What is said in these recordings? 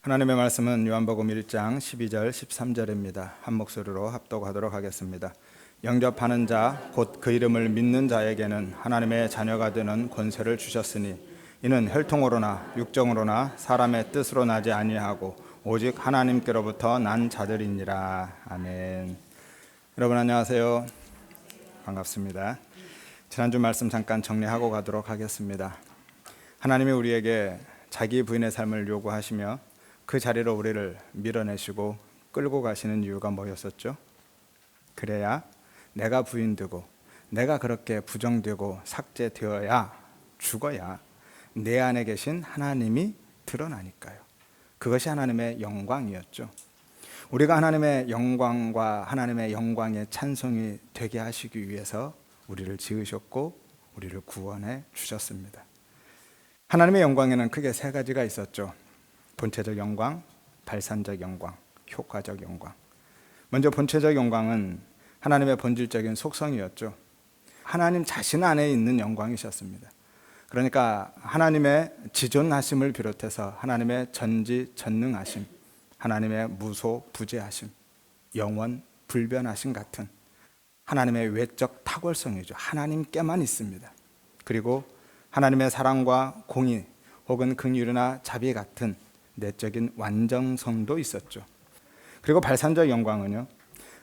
하나님의 말씀은 요한복음 1장 12절 13절입니다. 한 목소리로 합독하도록 하겠습니다. 영접하는 자 곧 그 이름을 믿는 자에게는 하나님의 자녀가 되는 권세를 주셨으니 이는 혈통으로나 육정으로나 사람의 뜻으로 나지 아니하고 오직 하나님께로부터 난 자들이니라. 아멘. 여러분 안녕하세요. 반갑습니다. 지난주 말씀 잠깐 정리하고 가도록 하겠습니다. 하나님이 우리에게 자기 부인의 삶을 요구하시며 그 자리로 우리를 밀어내시고 끌고 가시는 이유가 뭐였었죠? 그래야 내가 부인되고 내가 그렇게 부정되고 삭제되어야 죽어야 내 안에 계신 하나님이 드러나니까요. 그것이 하나님의 영광이었죠. 우리가 하나님의 영광과 하나님의 영광의 찬송이 되게 하시기 위해서 우리를 지으셨고 우리를 구원해 주셨습니다. 하나님의 영광에는 크게 세 가지가 있었죠. 본체적 영광, 발산적 영광, 효과적 영광. 먼저 본체적 영광은 하나님의 본질적인 속성이었죠. 하나님 자신 안에 있는 영광이셨습니다. 그러니까 하나님의 지존하심을 비롯해서 하나님의 전지전능하심, 하나님의 무소부재하심, 영원 불변하심 같은 하나님의 외적 탁월성이죠. 하나님께만 있습니다. 그리고 하나님의 사랑과 공의 혹은 긍휼이나 자비 같은 내적인 완전성도 있었죠. 그리고 발산적 영광은요,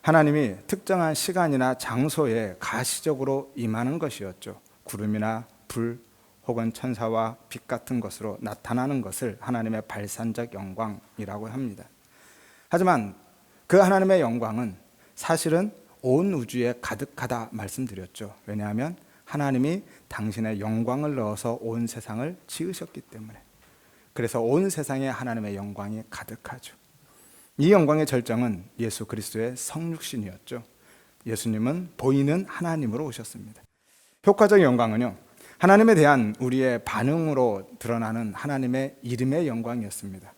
하나님이 특정한 시간이나 장소에 가시적으로 임하는 것이었죠. 구름이나 불 혹은 천사와 빛 같은 것으로 나타나는 것을 하나님의 발산적 영광이라고 합니다. 하지만 그 하나님의 영광은 사실은 온 우주에 가득하다 말씀드렸죠. 왜냐하면 하나님이 당신의 영광을 넣어서 온 세상을 지으셨기 때문에. 그래서 온 세상에 하나님의 영광이 가득하죠. 이 영광의 절정은 예수 그리스도의 성육신이었죠. 예수님은 보이는 하나님으로 오셨습니다. 효과적 영광은요, 하나님에 대한 우리의 반응으로 드러나는 하나님의 이름의 영광이었습니다.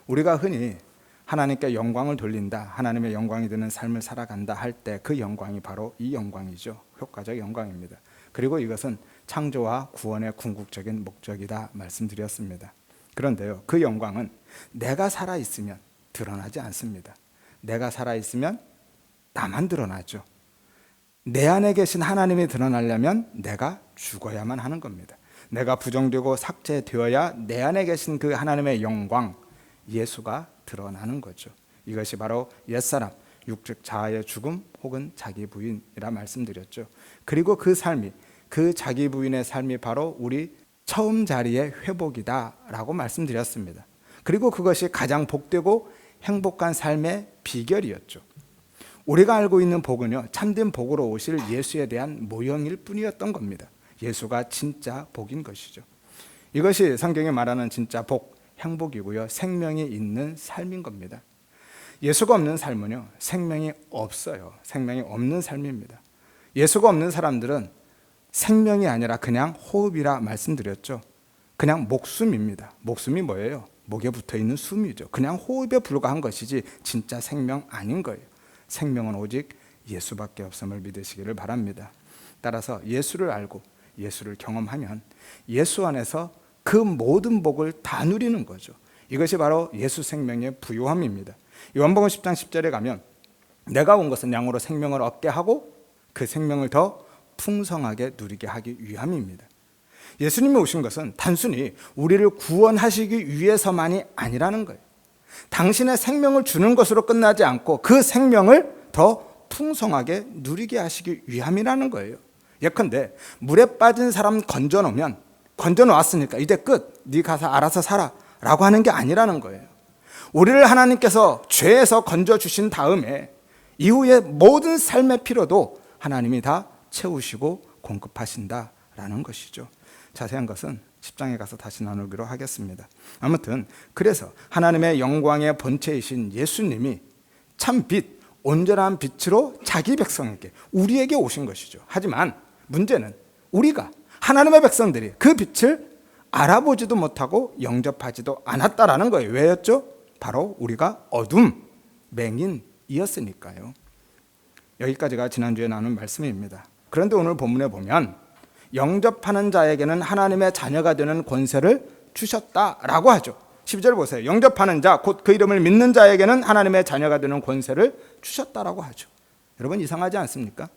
우리가 흔히 하나님께 영광을 돌린다, 하나님의 영광이 되는 삶을 살아간다 할 때 그 영광이 바로 이 영광이죠. 효과적 영광입니다. 그리고 이것은 창조와 구원의 궁극적인 목적이다 말씀드렸습니다. 그런데요, 그 영광은 내가 살아있으면 드러나지 않습니다. 내가 살아있으면 나만 드러나죠. 내 안에 계신 하나님이 드러나려면 내가 죽어야만 하는 겁니다. 내가 부정되고 삭제되어야 내 안에 계신 그 하나님의 영광, 예수가 드러나는 거죠. 이것이 바로 옛사람, 육적 자아의 죽음 혹은 자기 부인이라 말씀드렸죠. 그리고 그 삶이, 그 자기 부인의 삶이 바로 우리 처음 자리의 회복이다라고 말씀드렸습니다. 그리고 그것이 가장 복되고 행복한 삶의 비결이었죠. 우리가 알고 있는 복은요, 참된 복으로 오실 예수에 대한 모형일 뿐이었던 겁니다. 예수가 진짜 복인 것이죠. 이것이 성경이 말하는 진짜 복, 행복이고요, 생명이 있는 삶인 겁니다. 예수가 없는 삶은요, 생명이 없어요. 생명이 없는 삶입니다. 예수가 없는 사람들은 생명이 아니라 그냥 호흡이라 말씀드렸죠. 그냥 목숨입니다. 목숨이 뭐예요? 목에 붙어있는 숨이죠. 그냥 호흡에 불과한 것이지 진짜 생명 아닌 거예요. 생명은 오직 예수밖에 없음을 믿으시기를 바랍니다. 따라서 예수를 알고 예수를 경험하면 예수 안에서 그 모든 복을 다 누리는 거죠. 이것이 바로 예수 생명의 부요함입니다. 요한복음 10장 10절에 가면 내가 온 것은 양으로 생명을 얻게 하고 그 생명을 더 풍성하게 누리게 하기 위함입니다. 예수님이 오신 것은 단순히 우리를 구원하시기 위해서만이 아니라는 거예요. 당신의 생명을 주는 것으로 끝나지 않고 그 생명을 더 풍성하게 누리게 하시기 위함이라는 거예요. 예컨대 물에 빠진 사람 건져놓았으니까 이제 끝, 네 가서 알아서 살아 라고 하는 게 아니라는 거예요. 우리를 하나님께서 죄에서 건져주신 다음에 이후에 모든 삶의 필요도 하나님이 다 채우시고 공급하신다라는 것이죠. 자세한 것은 10장에 가서 다시 나누기로 하겠습니다. 아무튼 그래서 하나님의 영광의 본체이신 예수님이 참 빛, 온전한 빛으로 자기 백성에게, 우리에게 오신 것이죠. 하지만 문제는 우리가, 하나님의 백성들이 그 빛을 알아보지도 못하고 영접하지도 않았다라는 거예요. 왜였죠? 바로 우리가 어둠, 맹인이었으니까요. 여기까지가 지난주에 나눈 말씀입니다. 그런데 오늘 본문에 보면 영접하는 자에게는 하나님의 자녀가 되는 권세를 주셨다라고 하죠. 12절 보세요. 영접하는 자, 곧 그 이름을 믿는 자에게는 하나님의 자녀가 되는 권세를 주셨다라고 하죠. 여러분 이상하지 않습니까?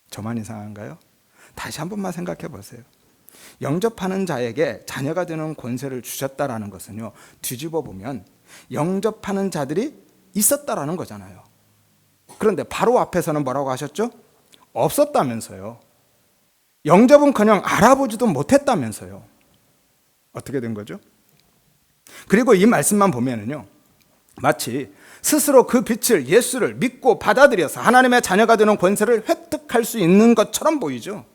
저만 이상한가요? 다시 한 번만 생각해 보세요. 영접하는 자에게 자녀가 되는 권세를 주셨다라는 것은요, 뒤집어 보면 영접하는 자들이 있었다라는 거잖아요. 그런데 바로 앞에서는 뭐라고 하셨죠? 없었다면서요. 영접은커녕 알아보지도 못했다면서요. 어떻게 된 거죠? 그리고 이 말씀만 보면은요, 마치 스스로 그 빛을, 예수를 믿고 받아들여서 하나님의 자녀가 되는 권세를 획득할 수 있는 것처럼 보이죠.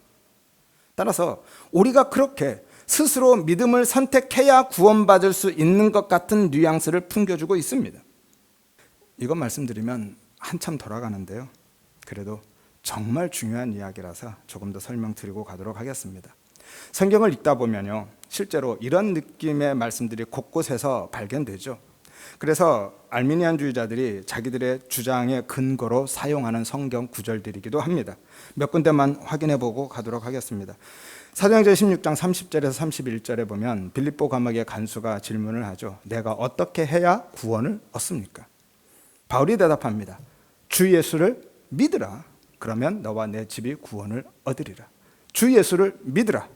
따라서 우리가 그렇게 스스로 믿음을 선택해야 구원받을 수 있는 것 같은 뉘앙스를 풍겨주고 있습니다. 이것 말씀드리면 한참 돌아가는데요, 그래도 정말 중요한 이야기라서 조금 더 설명드리고 가도록 하겠습니다. 성경을 읽다 보면요, 실제로 이런 느낌의 말씀들이 곳곳에서 발견되죠. 그래서 알미니안주의자들이 자기들의 주장의 근거로 사용하는 성경 구절들이기도 합니다. 몇 군데만 확인해 보고 가도록 하겠습니다. 사도행전 16장 30절에서 31절에 보면 빌립보 감옥의 간수가 질문을 하죠. 내가 어떻게 해야 구원을 얻습니까? 바울이 대답합니다. 주 예수를 믿으라. 그러면 너와 내 집이 구원을 얻으리라. 주 예수를 믿으라.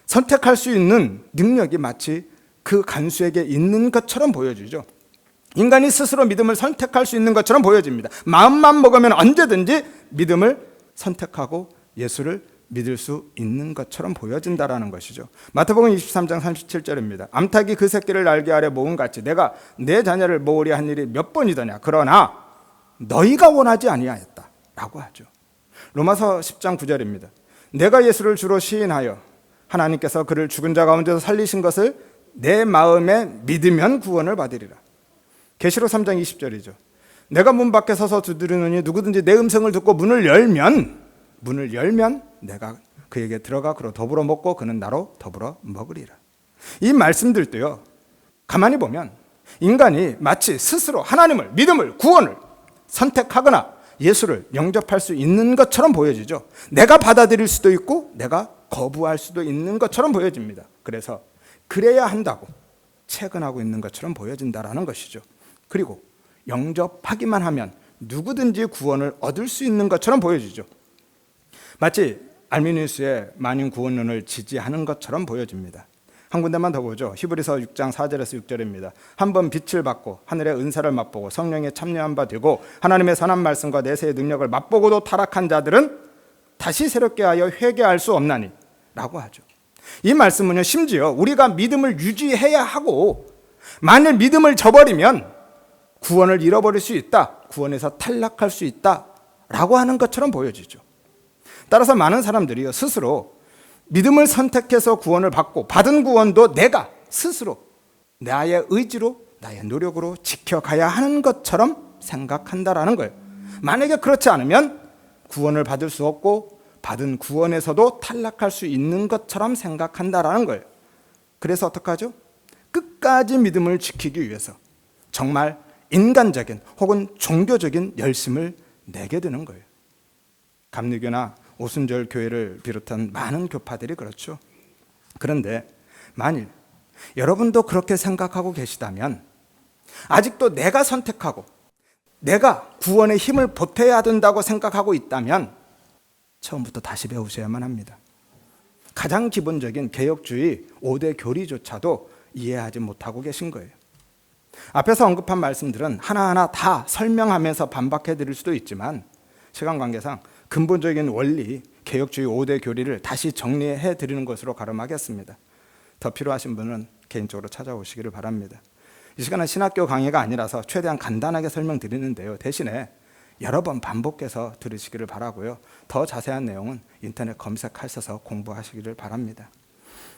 선택할 수 있는 능력이 마치 그 간수에게 있는 것처럼 보여지죠. 인간이 스스로 믿음을 선택할 수 있는 것처럼 보여집니다. 마음만 먹으면 언제든지 믿음을 선택하고 예수를 믿을 수 있는 것처럼 보여진다라는 것이죠. 마태복음 23장 37절입니다. 암탉이 그 새끼를 날개 아래 모음같이 내가 내 자녀를 모으려 한 일이 몇 번이더냐. 그러나 너희가 원하지 아니하였다 라고 하죠. 로마서 10장 9절입니다. 내가 예수를 주로 시인하여 하나님께서 그를 죽은 자 가운데서 살리신 것을 내 마음에 믿으면 구원을 받으리라. 계시록 3장 20절이죠. 내가 문 밖에 서서 두드리노니 누구든지 내 음성을 듣고 문을 열면 내가 그에게 들어가 그로 더불어 먹고 그는 나로 더불어 먹으리라. 이 말씀들도요, 가만히 보면 인간이 마치 스스로 하나님을, 믿음을, 구원을 선택하거나 예수를 영접할 수 있는 것처럼 보여지죠. 내가 받아들일 수도 있고 내가 거부할 수도 있는 것처럼 보여집니다. 그래서 그래야 한다고 채근하고 있는 것처럼 보여진다라는 것이죠. 그리고 영접하기만 하면 누구든지 구원을 얻을 수 있는 것처럼 보여지죠. 마치 알미니우스의 만인 구원론을 지지하는 것처럼 보여집니다. 한 군데만 더 보죠. 히브리서 6장 4절에서 6절입니다. 한번 빛을 받고 하늘의 은사를 맛보고 성령에 참여한 바 되고 하나님의 선한 말씀과 내세의 능력을 맛보고도 타락한 자들은 다시 새롭게 하여 회개할 수 없나니 라고 하죠. 이 말씀은요, 심지어 우리가 믿음을 유지해야 하고 만일 믿음을 저버리면 구원을 잃어버릴 수 있다, 구원에서 탈락할 수 있다 라고 하는 것처럼 보여지죠. 따라서 많은 사람들이요, 스스로 믿음을 선택해서 구원을 받고 받은 구원도 내가 스스로 나의 의지로 나의 노력으로 지켜가야 하는 것처럼 생각한다라는 거예요. 만약에 그렇지 않으면 구원을 받을 수 없고 받은 구원에서도 탈락할 수 있는 것처럼 생각한다라는 거예요. 그래서 어떡하죠? 끝까지 믿음을 지키기 위해서 정말 인간적인 혹은 종교적인 열심을 내게 되는 거예요. 감리교나 오순절 교회를 비롯한 많은 교파들이 그렇죠. 그런데 만일 여러분도 그렇게 생각하고 계시다면, 아직도 내가 선택하고 내가 구원의 힘을 보태야 된다고 생각하고 있다면 처음부터 다시 배우셔야만 합니다. 가장 기본적인 개혁주의 5대 교리조차도 이해하지 못하고 계신 거예요. 앞에서 언급한 말씀들은 하나하나 다 설명하면서 반박해 드릴 수도 있지만 시간 관계상 근본적인 원리, 개혁주의 5대 교리를 다시 정리해 드리는 것으로 가름하겠습니다. 더 필요하신 분은 개인적으로 찾아오시기를 바랍니다. 이 시간은 신학교 강의가 아니라서 최대한 간단하게 설명드리는데요, 대신에 여러 번 반복해서 들으시기를 바라고요. 더 자세한 내용은 인터넷 검색하셔서 공부하시기를 바랍니다.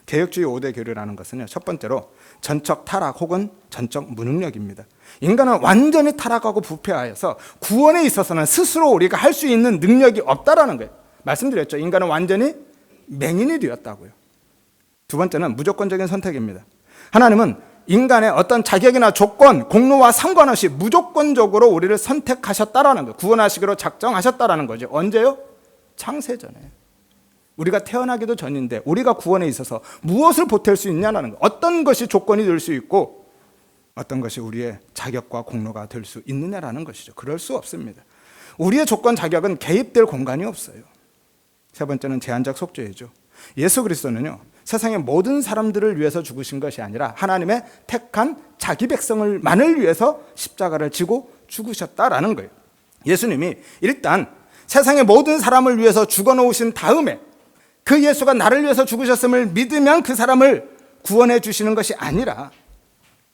개혁주의 5대 교리라는 것은요, 첫 번째로 전적 타락 혹은 전적 무능력입니다. 인간은 완전히 타락하고 부패하여서 구원에 있어서는 스스로 우리가 할 수 있는 능력이 없다라는 거예요. 말씀드렸죠. 인간은 완전히 맹인이 되었다고요. 두 번째는 무조건적인 선택입니다. 하나님은 인간의 어떤 자격이나 조건, 공로와 상관없이 무조건적으로 우리를 선택하셨다라는 거예요. 구원하시기로 작정하셨다라는 거죠. 언제요? 창세전에. 우리가 태어나기도 전인데 우리가 구원에 있어서 무엇을 보탤 수 있냐는 것, 어떤 것이 조건이 될 수 있고 어떤 것이 우리의 자격과 공로가 될 수 있느냐라는 것이죠. 그럴 수 없습니다. 우리의 조건 자격은 개입될 공간이 없어요. 세 번째는 제한적 속죄이죠. 예수 그리스도는요, 세상의 모든 사람들을 위해서 죽으신 것이 아니라 하나님의 택한 자기 백성을만을 위해서 십자가를 지고 죽으셨다라는 거예요. 예수님이 일단 세상의 모든 사람을 위해서 죽어놓으신 다음에 그 예수가 나를 위해서 죽으셨음을 믿으면 그 사람을 구원해 주시는 것이 아니라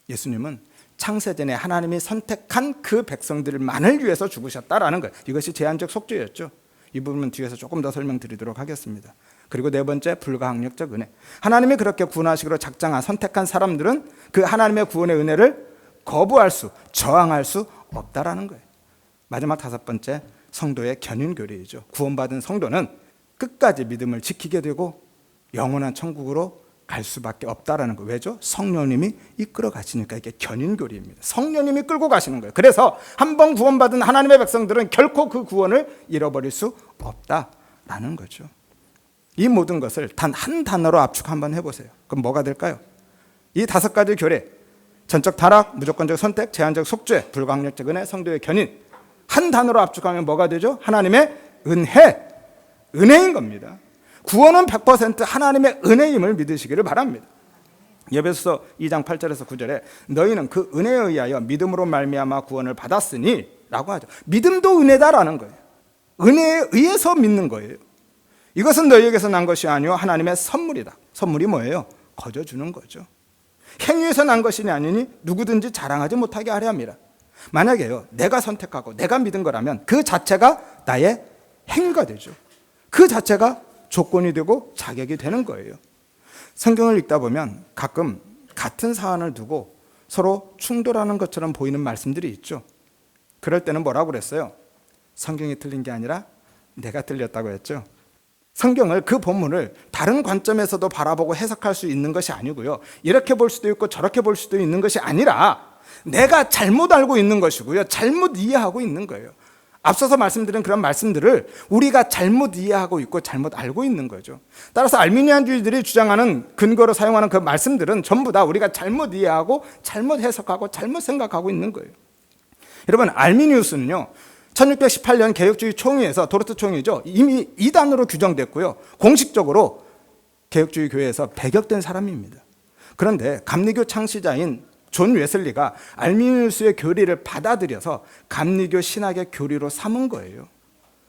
예수님은 창세전에 하나님이 선택한 그 백성들만을 위해서 죽으셨다라는 거예요. 이것이 제한적 속죄였죠. 이 부분은 뒤에서 조금 더 설명드리도록 하겠습니다. 그리고 네 번째, 불가항력적 은혜. 하나님이 그렇게 구원하시기로 작정한 선택한 사람들은 그 하나님의 구원의 은혜를 거부할 수, 저항할 수 없다라는 거예요. 마지막 다섯 번째, 성도의 견인교리이죠. 구원받은 성도는 끝까지 믿음을 지키게 되고 영원한 천국으로 갈 수밖에 없다라는 거. 왜죠? 성령님이 이끌어 가시니까. 이게 견인교리입니다. 성령님이 끌고 가시는 거예요. 그래서 한 번 구원받은 하나님의 백성들은 결코 그 구원을 잃어버릴 수 없다라는 거죠. 이 모든 것을 단 한 단어로 압축 한번 해보세요. 그럼 뭐가 될까요? 이 다섯 가지 교례, 전적 타락, 무조건적 선택, 제한적 속죄, 불가항력적 은혜, 성도의 견인, 한 단어로 압축하면 뭐가 되죠? 하나님의 은혜인 겁니다. 구원은 100% 하나님의 은혜임을 믿으시기를 바랍니다. 에베소서 2장 8절에서 9절에 너희는 그 은혜에 의하여 믿음으로 말미암아 구원을 받았으니 라고 하죠. 믿음도 은혜다라는 거예요. 은혜에 의해서 믿는 거예요. 이것은 너희에게서 난 것이 아니요 하나님의 선물이다. 선물이 뭐예요? 거저 주는 거죠. 행위에서 난 것이 아니니 누구든지 자랑하지 못하게 하려 합니다. 만약에요, 내가 선택하고 내가 믿은 거라면 그 자체가 나의 행위가 되죠. 그 자체가 조건이 되고 자격이 되는 거예요. 성경을 읽다 보면 가끔 같은 사안을 두고 서로 충돌하는 것처럼 보이는 말씀들이 있죠. 그럴 때는 뭐라고 그랬어요? 성경이 틀린 게 아니라 내가 틀렸다고 했죠. 성경을, 그 본문을 다른 관점에서도 바라보고 해석할 수 있는 것이 아니고요, 이렇게 볼 수도 있고 저렇게 볼 수도 있는 것이 아니라 내가 잘못 알고 있는 것이고요, 잘못 이해하고 있는 거예요. 앞서서 말씀드린 그런 말씀들을 우리가 잘못 이해하고 있고 잘못 알고 있는 거죠. 따라서 알미니안주의들이 주장하는 근거로 사용하는 그 말씀들은 전부 다 우리가 잘못 이해하고 잘못 해석하고 잘못 생각하고 있는 거예요. 여러분, 알미니우스는요, 1618년 개혁주의 총회에서, 도르트 총회죠, 이미 이단으로 규정됐고요, 공식적으로 개혁주의 교회에서 배격된 사람입니다. 그런데 감리교 창시자인 존 웨슬리가 알미니우스의 교리를 받아들여서 감리교 신학의 교리로 삼은 거예요.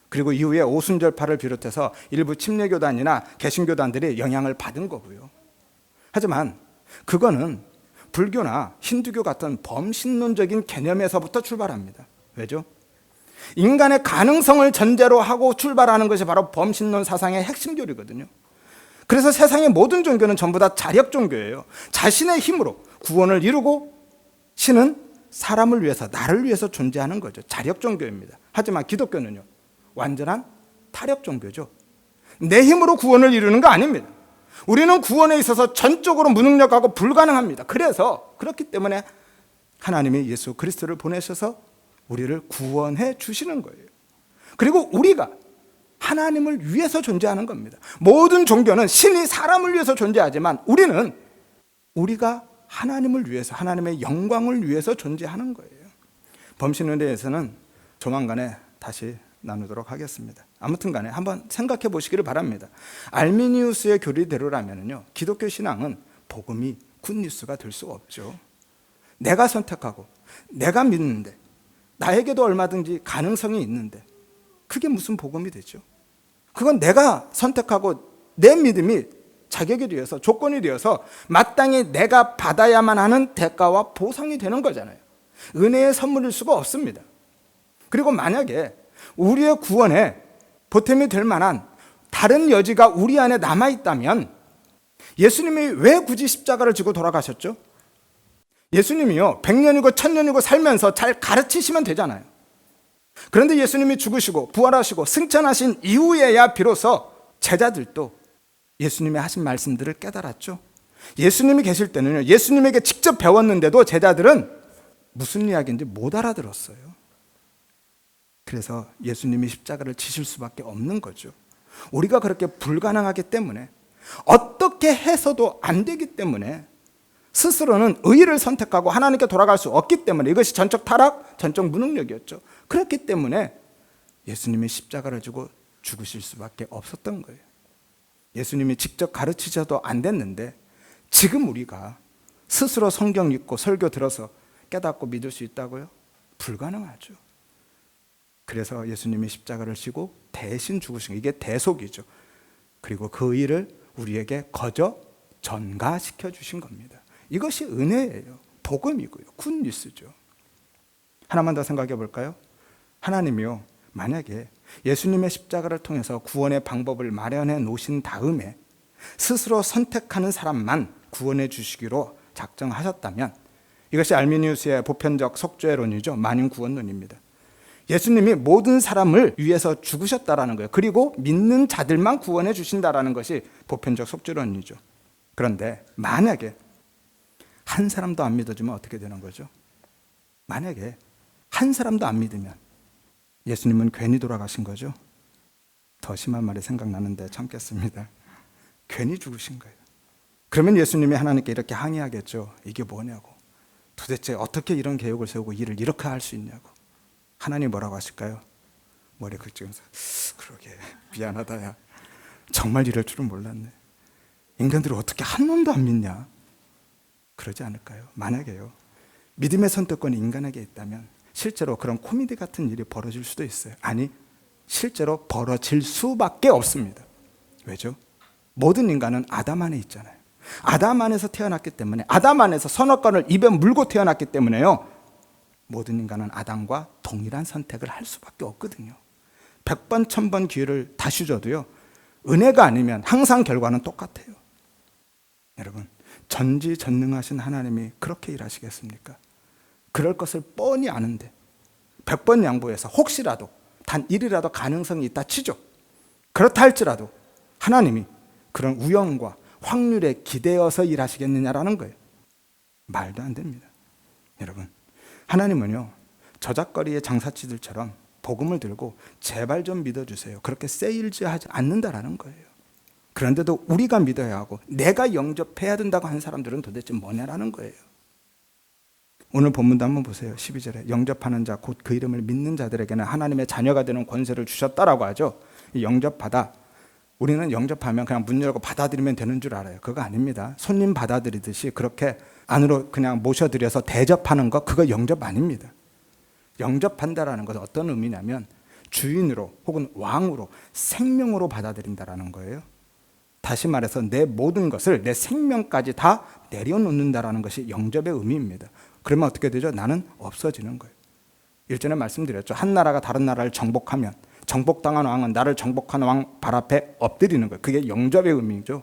그리고 이후에 오순절파를 비롯해서 일부 침례교단이나 개신교단들이 영향을 받은 거고요. 하지만 그거는 불교나 힌두교 같은 범신론적인 개념에서부터 출발합니다. 왜죠? 인간의 가능성을 전제로 하고 출발하는 것이 바로 범신론 사상의 핵심 교리거든요. 그래서 세상의 모든 종교는 전부 다 자력 종교예요. 자신의 힘으로 구원을 이루고 신은 사람을 위해서, 나를 위해서 존재하는 거죠. 자력 종교입니다. 하지만 기독교는요, 완전한 타력 종교죠. 내 힘으로 구원을 이루는 거 아닙니다. 우리는 구원에 있어서 전적으로 무능력하고 불가능합니다. 그래서 그렇기 때문에 하나님이 예수 그리스도를 보내셔서 우리를 구원해 주시는 거예요. 그리고 우리가 하나님을 위해서 존재하는 겁니다. 모든 종교는 신이 사람을 위해서 존재하지만 우리는 우리가 하나님을 위해서, 하나님의 영광을 위해서 존재하는 거예요. 범신론에 대해서는 조만간에 다시 나누도록 하겠습니다. 아무튼 간에 한번 생각해 보시기를 바랍니다. 알미니우스의 교리대로라면요, 기독교 신앙은 복음이 굿뉴스가 될 수가 없죠. 내가 선택하고 내가 믿는데, 나에게도 얼마든지 가능성이 있는데 그게 무슨 복음이 되죠? 그건 내가 선택하고 내 믿음이 자격이 되어서, 조건이 되어서 마땅히 내가 받아야만 하는 대가와 보상이 되는 거잖아요. 은혜의 선물일 수가 없습니다. 그리고 만약에 우리의 구원에 보탬이 될 만한 다른 여지가 우리 안에 남아있다면 예수님이 왜 굳이 십자가를 지고 돌아가셨죠? 예수님이요, 100년이고 1000년이고 살면서 잘 가르치시면 되잖아요. 그런데 예수님이 죽으시고 부활하시고 승천하신 이후에야 비로소 제자들도 예수님이 하신 말씀들을 깨달았죠. 예수님이 계실 때는요, 예수님에게 직접 배웠는데도 제자들은 무슨 이야기인지 못 알아들었어요. 그래서 예수님이 십자가를 지실 수밖에 없는 거죠. 우리가 그렇게 불가능하기 때문에, 어떻게 해서도 안 되기 때문에 스스로는 의를 선택하고 하나님께 돌아갈 수 없기 때문에, 이것이 전적 타락, 전적 무능력이었죠. 그렇기 때문에 예수님이 십자가를 지고 죽으실 수밖에 없었던 거예요. 예수님이 직접 가르치셔도 안 됐는데 지금 우리가 스스로 성경 읽고 설교 들어서 깨닫고 믿을 수 있다고요? 불가능하죠. 그래서 예수님이 십자가를 지고 대신 죽으신 거, 이게 대속이죠. 그리고 그 일을 우리에게 거저 전가시켜 주신 겁니다. 이것이 은혜예요. 복음이고요. 굿뉴스죠. 하나만 더 생각해 볼까요? 하나님이요, 만약에 예수님의 십자가를 통해서 구원의 방법을 마련해 놓으신 다음에 스스로 선택하는 사람만 구원해 주시기로 작정하셨다면, 이것이 알미니우스의 보편적 속죄론이죠. 만인 구원론입니다. 예수님이 모든 사람을 위해서 죽으셨다라는 거예요. 그리고 믿는 자들만 구원해 주신다라는 것이 보편적 속죄론이죠. 그런데 만약에 한 사람도 안 믿어주면 어떻게 되는 거죠? 만약에 한 사람도 안 믿으면 예수님은 괜히 돌아가신 거죠? 더 심한 말이 생각나는데 참겠습니다. 괜히 죽으신 거예요. 그러면 예수님이 하나님께 이렇게 항의하겠죠. 이게 뭐냐고. 도대체 어떻게 이런 계획을 세우고 일을 이렇게 할 수 있냐고. 하나님 뭐라고 하실까요? 머리 긁으면서 그러게 미안하다 야. 정말 이럴 줄은 몰랐네. 인간들이 어떻게 한 놈도 안 믿냐. 그러지 않을까요? 만약에요, 믿음의 선택권이 인간에게 있다면 실제로 그런 코미디 같은 일이 벌어질 수도 있어요. 아니, 실제로 벌어질 수밖에 없습니다. 왜죠? 모든 인간은 아담 안에 있잖아요. 아담 안에서 태어났기 때문에, 아담 안에서 선악과를 입에 물고 태어났기 때문에요, 모든 인간은 아담과 동일한 선택을 할 수밖에 없거든요. 100번 1000번 기회를 다시 줘도요, 은혜가 아니면 항상 결과는 똑같아요. 여러분, 전지전능하신 하나님이 그렇게 일하시겠습니까? 그럴 것을 뻔히 아는데 100번 양보해서 혹시라도 단 1이라도 가능성이 있다 치죠. 그렇다 할지라도 하나님이 그런 우연과 확률에 기대어서 일하시겠느냐라는 거예요. 말도 안 됩니다. 여러분, 하나님은요, 저작거리의 장사치들처럼 복음을 들고 제발 좀 믿어주세요, 그렇게 세일즈하지 않는다라는 거예요. 그런데도 우리가 믿어야 하고 내가 영접해야 된다고 하는 사람들은 도대체 뭐냐라는 거예요. 오늘 본문도 한번 보세요. 12절에 영접하는 자 곧 그 이름을 믿는 자들에게는 하나님의 자녀가 되는 권세를 주셨다라고 하죠. 영접받아, 우리는 영접하면 그냥 문 열고 받아들이면 되는 줄 알아요. 그거 아닙니다. 손님 받아들이듯이 그렇게 안으로 그냥 모셔드려서 대접하는 거, 그거 영접 아닙니다. 영접한다라는 것은 어떤 의미냐면 주인으로 혹은 왕으로 생명으로 받아들인다라는 거예요. 다시 말해서 내 모든 것을, 내 생명까지 다 내려놓는다라는 것이 영접의 의미입니다. 그러면 어떻게 되죠? 나는 없어지는 거예요. 일전에 말씀드렸죠. 한 나라가 다른 나라를 정복하면 정복당한 왕은 나를 정복한 왕 발 앞에 엎드리는 거예요. 그게 영접의 의미죠.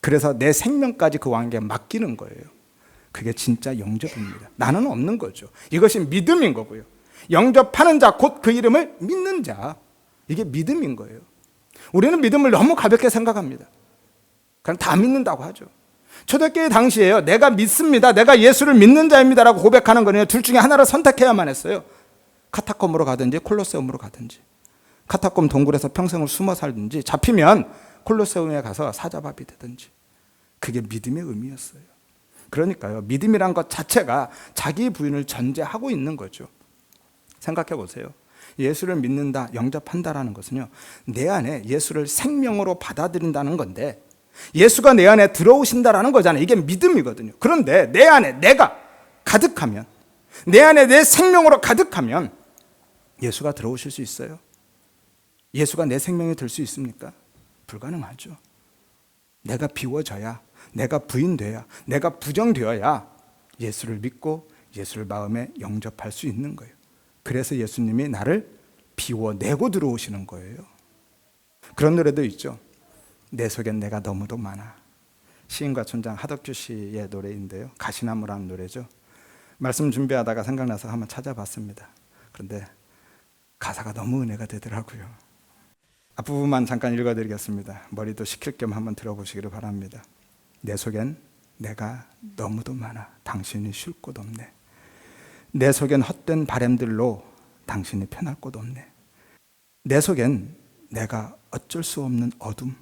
그래서 내 생명까지 그 왕에게 맡기는 거예요. 그게 진짜 영접입니다. 나는 없는 거죠. 이것이 믿음인 거고요. 영접하는 자 곧 그 이름을 믿는 자, 이게 믿음인 거예요. 우리는 믿음을 너무 가볍게 생각합니다. 그냥 다 믿는다고 하죠. 초대교회 당시에요, 내가 믿습니다, 내가 예수를 믿는 자입니다라고 고백하는 거는 둘 중에 하나를 선택해야만 했어요. 카타콤으로 가든지 콜로세움으로 가든지, 카타콤 동굴에서 평생을 숨어 살든지, 잡히면 콜로세움에 가서 사자밥이 되든지. 그게 믿음의 의미였어요. 그러니까요, 믿음이란 것 자체가 자기 부인을 전제하고 있는 거죠. 생각해 보세요. 예수를 믿는다, 영접한다라는 것은요, 내 안에 예수를 생명으로 받아들인다는 건데, 예수가 내 안에 들어오신다라는 거잖아요. 이게 믿음이거든요. 그런데 내 안에 내가 가득하면, 내 안에 내 생명으로 가득하면 예수가 들어오실 수 있어요? 예수가 내 생명이 될 수 있습니까? 불가능하죠. 내가 비워져야, 내가 부인돼야, 내가 부정되어야 예수를 믿고 예수를 마음에 영접할 수 있는 거예요. 그래서 예수님이 나를 비워내고 들어오시는 거예요. 그런 노래도 있죠. 내 속엔 내가 너무도 많아. 시인과 촌장 하덕규 씨의 노래인데요, 가시나무라는 노래죠. 말씀 준비하다가 생각나서 한번 찾아봤습니다. 그런데 가사가 너무 은혜가 되더라고요. 앞부분만 잠깐 읽어드리겠습니다. 머리도 식힐 겸 한번 들어보시기를 바랍니다. 내 속엔 내가 너무도 많아. 당신이 쉴 곳 없네. 내 속엔 헛된 바램들로 당신이 편할 곳 없네. 내 속엔 내가 어쩔 수 없는 어둠,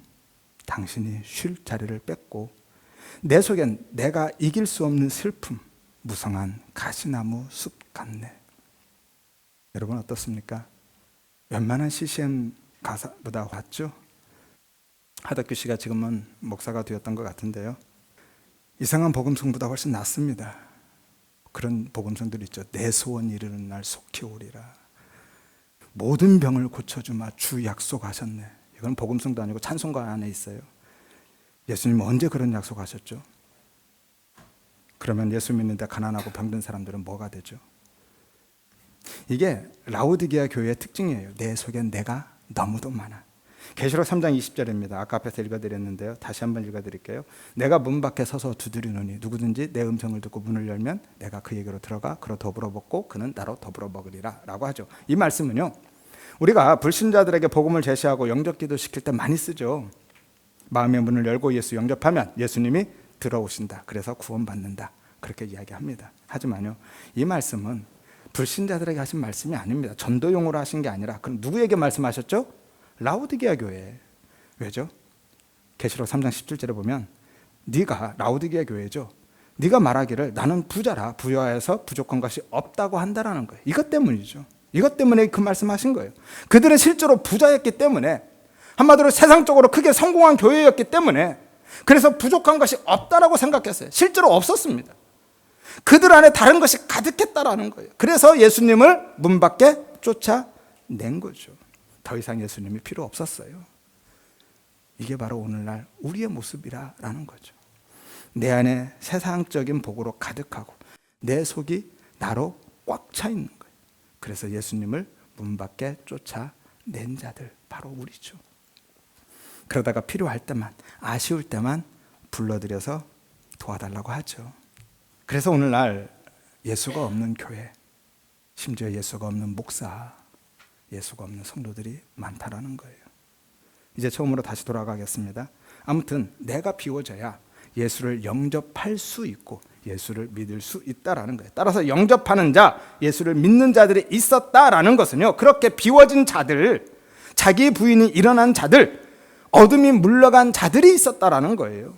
당신이 쉴 자리를 뺐고 내 속엔 내가 이길 수 없는 슬픔, 무성한 가시나무 숲 같네. 여러분 어떻습니까? 웬만한 CCM 가사보다 왔죠? 하덕규 씨가 지금은 목사가 되었던 것 같은데요, 이상한 복음성보다 훨씬 낫습니다. 그런 복음성들 있죠. 내 소원 이루는 날 속히 오리라. 모든 병을 고쳐주마 주 약속하셨네. 이건 복음성도 아니고 찬송가 안에 있어요. 예수님 언제 그런 약속하셨죠? 그러면 예수 믿는데 가난하고 병든 사람들은 뭐가 되죠? 이게 라오디게아 교회의 특징이에요. 내 속엔 내가 너무도 많아. 계시록 3장 20절입니다. 아까 앞에서 읽어드렸는데요, 다시 한번 읽어드릴게요. 내가 문 밖에 서서 두드리노니 누구든지 내 음성을 듣고 문을 열면 내가 그에게로 들어가 그로 더불어 먹고 그는 나로 더불어 먹으리라 라고 하죠. 이 말씀은요, 우리가 불신자들에게 복음을 제시하고 영접기도 시킬 때 많이 쓰죠. 마음의 문을 열고 예수 영접하면 예수님이 들어오신다, 그래서 구원받는다, 그렇게 이야기합니다. 하지만요, 이 말씀은 불신자들에게 하신 말씀이 아닙니다. 전도용으로 하신 게 아니라, 그럼 누구에게 말씀하셨죠? 라오디게아 교회. 왜죠? 계시록 3장 17절에 보면 네가, 라오디게아 교회죠, 네가 말하기를 나는 부자라 부여해서 부족한 것이 없다고 한다라는 거예요. 이것 때문이죠. 이것 때문에 그 말씀하신 거예요. 그들은 실제로 부자였기 때문에, 한마디로 세상적으로 크게 성공한 교회였기 때문에, 그래서 부족한 것이 없다라고 생각했어요. 실제로 없었습니다. 그들 안에 다른 것이 가득했다라는 거예요. 그래서 예수님을 문 밖에 쫓아낸 거죠. 더 이상 예수님이 필요 없었어요. 이게 바로 오늘날 우리의 모습이라는 거죠. 내 안에 세상적인 복으로 가득하고 내 속이 나로 꽉 차 있는 거예요. 그래서 예수님을 문 밖에 쫓아낸 자들, 바로 우리죠. 그러다가 필요할 때만, 아쉬울 때만 불러들여서 도와달라고 하죠. 그래서 오늘날 예수가 없는 교회, 심지어 예수가 없는 목사, 예수가 없는 성도들이 많다라는 거예요. 이제 처음으로 다시 돌아가겠습니다. 아무튼 내가 비워져야 예수를 영접할 수 있고 예수를 믿을 수 있다라는 거예요. 따라서 영접하는 자, 예수를 믿는 자들이 있었다라는 것은요, 그렇게 비워진 자들, 자기 부인이 일어난 자들, 어둠이 물러간 자들이 있었다라는 거예요.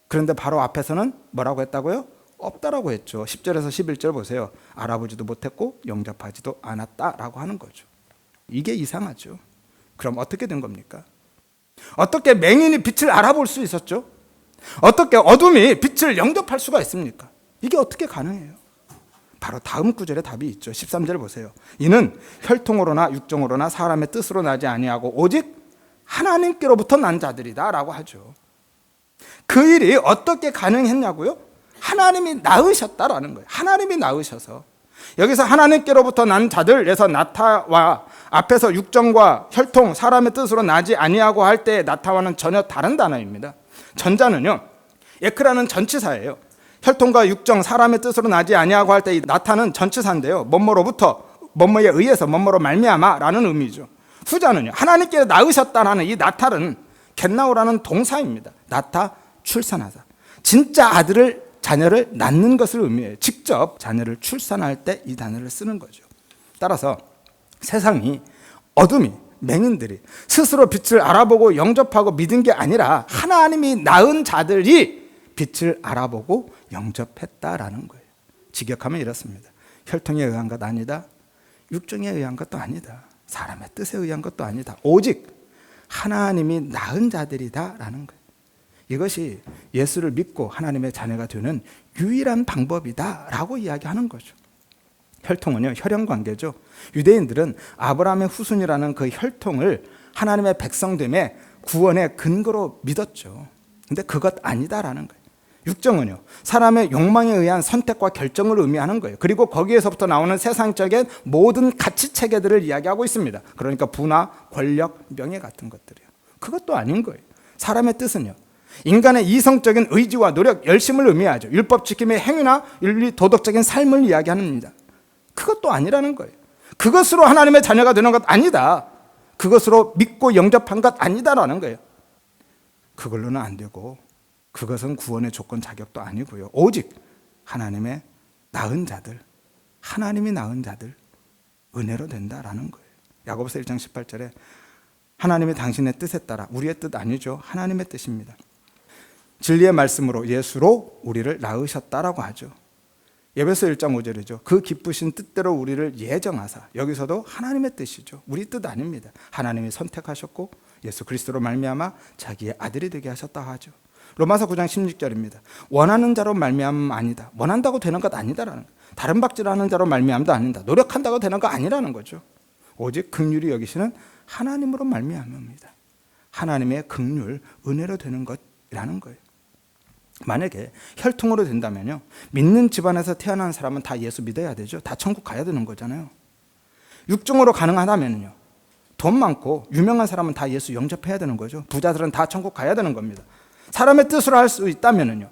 그런데 바로 앞에서는 뭐라고 했다고요? 없다라고 했죠. 10절에서 11절 보세요. 알아보지도 못했고 영접하지도 않았다라고 하는 거죠. 이게 이상하죠. 그럼 어떻게 된 겁니까? 어떻게 맹인이 빛을 알아볼 수 있었죠? 어떻게 어둠이 빛을 영접할 수가 있습니까? 이게 어떻게 가능해요? 바로 다음 구절에 답이 있죠. 13절 보세요. 이는 혈통으로나 육정으로나 사람의 뜻으로 나지 아니하고 오직 하나님께로부터 난 자들이다 라고 하죠. 그 일이 어떻게 가능했냐고요? 하나님이 낳으셨다라는 거예요. 하나님이 낳으셔서. 여기서 하나님께로부터 난 자들에서 나타와 앞에서 육정과 혈통, 사람의 뜻으로 나지 아니하고 할 때 나타와는 전혀 다른 단어입니다. 전자는요, 에크라는 전치사예요. 혈통과 육정, 사람의 뜻으로 나지 아니하고 할 때 이 나타는 전치사인데요, 뭐뭐로부터, 뭐뭐에 의해서, 뭐뭐로 말미암아라는 의미죠. 후자는요, 하나님께 낳으셨다라는 이 나탈은 겟나오라는 동사입니다. 나타, 출산하다. 진짜 자녀를 낳는 것을 의미해요. 직접 자녀를 출산할 때 이 단어를 쓰는 거죠. 따라서 세상이, 어둠이, 맹인들이 스스로 빛을 알아보고 영접하고 믿은 게 아니라 하나님이 낳은 자들이 빛을 알아보고 영접했다라는 거예요. 직역하면 이렇습니다. 혈통에 의한 것 아니다. 육정에 의한 것도 아니다. 사람의 뜻에 의한 것도 아니다. 오직 하나님이 낳은 자들이다라는 거예요. 이것이 예수를 믿고 하나님의 자녀가 되는 유일한 방법이다라고 이야기하는 거죠. 혈통은요, 혈연관계죠. 유대인들은 아브라함의 후손이라는 그 혈통을 하나님의 백성됨의 구원의 근거로 믿었죠. 근데 그것 아니다라는 거예요. 육정은요, 사람의 욕망에 의한 선택과 결정을 의미하는 거예요. 그리고 거기에서부터 나오는 세상적인 모든 가치 체계들을 이야기하고 있습니다. 그러니까 부나 권력, 명예 같은 것들이요. 그것도 아닌 거예요. 사람의 뜻은요, 인간의 이성적인 의지와 노력, 열심을 의미하죠. 율법 지킴의 행위나 윤리, 도덕적인 삶을 이야기합니다. 그것도 아니라는 거예요. 그것으로 하나님의 자녀가 되는 것 아니다. 그것으로 믿고 영접한 것 아니다라는 거예요. 그걸로는 안 되고, 그것은 구원의 조건 자격도 아니고요. 오직 하나님의 낳은 자들, 하나님이 낳은 자들 은혜로 된다라는 거예요. 야고보서 1장 18절에 하나님이 당신의 뜻에 따라, 우리의 뜻 아니죠. 하나님의 뜻입니다. 진리의 말씀으로 예수로 우리를 낳으셨다라고 하죠. 에베소 1장 5절이죠. 그 기쁘신 뜻대로 우리를 예정하사, 여기서도 하나님의 뜻이죠. 우리 뜻 아닙니다. 하나님이 선택하셨고 예수 그리스도로 말미암아 자기의 아들이 되게 하셨다 하죠. 로마서 9장 16절입니다. 원하는 자로 말미암음 아니다. 원한다고 되는 것 아니다라는 거예요. 다른 박질하는 자로 말미암도 아니다. 노력한다고 되는 거 아니라는 거죠. 오직 긍휼히 여기시는 하나님으로 말미암습니다. 하나님의 긍휼, 은혜로 되는 것이라는 거예요. 만약에 혈통으로 된다면요, 믿는 집안에서 태어난 사람은 다 예수 믿어야 되죠. 다 천국 가야 되는 거잖아요. 육종으로 가능하다면요, 돈 많고 유명한 사람은 다 예수 영접해야 되는 거죠. 부자들은 다 천국 가야 되는 겁니다. 사람의 뜻으로 할 수 있다면요,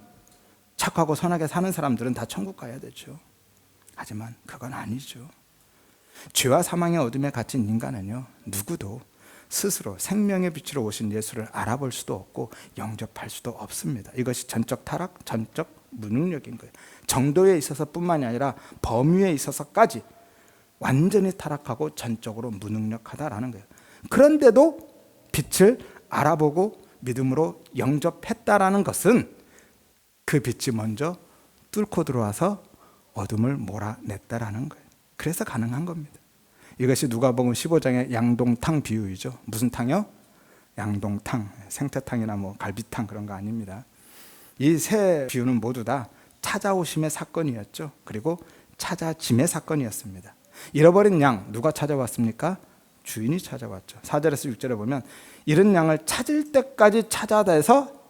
착하고 선하게 사는 사람들은 다 천국 가야 되죠. 하지만 그건 아니죠. 죄와 사망의 어둠에 갇힌 인간은요, 누구도 스스로 생명의 빛으로 오신 예수를 알아볼 수도 없고 영접할 수도 없습니다. 이것이 전적 타락, 전적 무능력인 거예요. 정도에 있어서 뿐만이 아니라 범위에 있어서까지 완전히 타락하고 전적으로 무능력하다라는 거예요. 그런데도 빛을 알아보고 믿음으로 영접했다라는 것은 그 빛이 먼저 뚫고 들어와서 어둠을 몰아냈다라는 거예요. 그래서 가능한 겁니다. 이것이 누가복음 15장의 양동탕 비유이죠. 무슨 탕이요? 양동탕, 생태탕이나 뭐 갈비탕 그런 거 아닙니다. 이 세 비유는 모두 다 찾아오심의 사건이었죠. 그리고 찾아짐의 사건이었습니다. 잃어버린 양 누가 찾아왔습니까? 주인이 찾아왔죠. 4절에서 6절에 보면 잃은 양을 찾을 때까지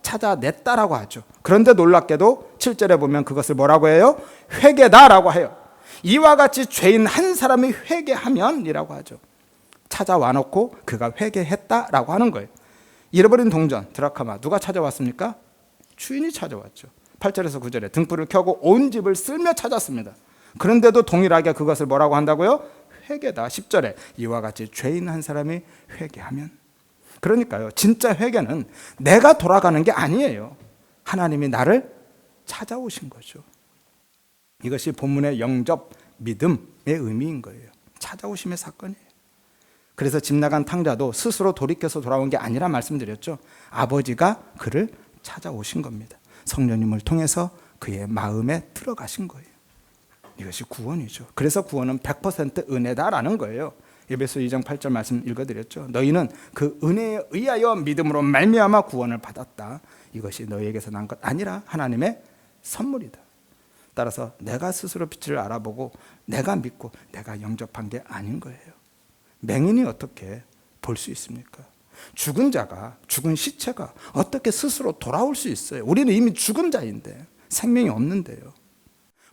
찾아냈다라고 하죠. 그런데 놀랍게도 7절에 보면 그것을 뭐라고 해요? 회개다라고 해요. 이와 같이 죄인 한 사람이 회개하면이라고 하죠. 찾아와 놓고 그가 회개했다라고 하는 거예요. 잃어버린 동전 드라카마 누가 찾아왔습니까? 주인이 찾아왔죠. 8절에서 9절에 등불을 켜고 온 집을 쓸며 찾았습니다. 그런데도 동일하게 그것을 뭐라고 한다고요? 회개다. 10절에 이와 같이 죄인 한 사람이 회개하면. 그러니까요, 진짜 회개는 내가 돌아가는 게 아니에요. 하나님이 나를 찾아오신 거죠. 이것이 본문의 영접, 믿음의 의미인 거예요. 찾아오심의 사건이에요. 그래서 집 나간 탕자도 스스로 돌이켜서 돌아온 게 아니라 말씀드렸죠. 아버지가 그를 찾아오신 겁니다. 성령님을 통해서 그의 마음에 들어가신 거예요. 이것이 구원이죠. 그래서 구원은 100% 은혜다라는 거예요. 에베소 2장 8절 말씀 읽어드렸죠. 너희는 그 은혜에 의하여 믿음으로 말미암아 구원을 받았다. 이것이 너희에게서 난 것 아니라 하나님의 선물이다. 따라서 내가 스스로 빛을 알아보고 내가 믿고 내가 영접한 게 아닌 거예요. 맹인이 어떻게 볼 수 있습니까? 죽은 자가, 죽은 시체가 어떻게 스스로 돌아올 수 있어요? 우리는 이미 죽은 자인데, 생명이 없는데요.